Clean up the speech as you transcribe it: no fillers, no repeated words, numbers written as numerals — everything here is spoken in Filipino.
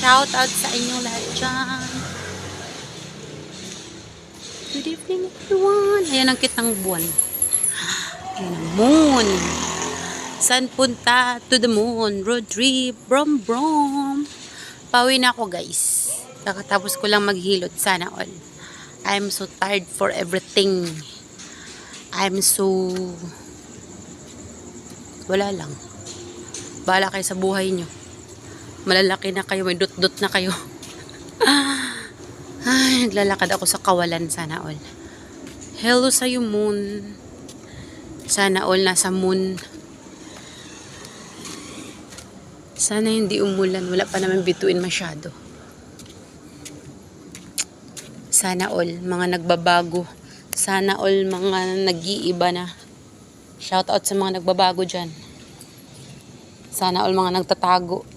Shout out sa inyong lahat dyan. Good evening everyone. Ayan ang kitang buwan. Ayan ang moon. Saan punta? To the moon. Road trip. Brom brom. Pauwi na ako guys. Kakatapos ko lang maghilot. Sana all. I'm so tired for everything. I'm so... Wala lang. Bahala kayo sa buhay nyo. Malalaki na kayo. May dot-dot na kayo. Ay, naglalakad ako sa kawalan. Sana all. Hello sa'yo moon. Sana all nasa moon. Sana hindi umulan. Wala pa naman bituin masyado. Sana all mga nagbabago. Sana all mga nag-iiba na. Shout out sa mga nagbabago dyan. Sana all mga nagtatago.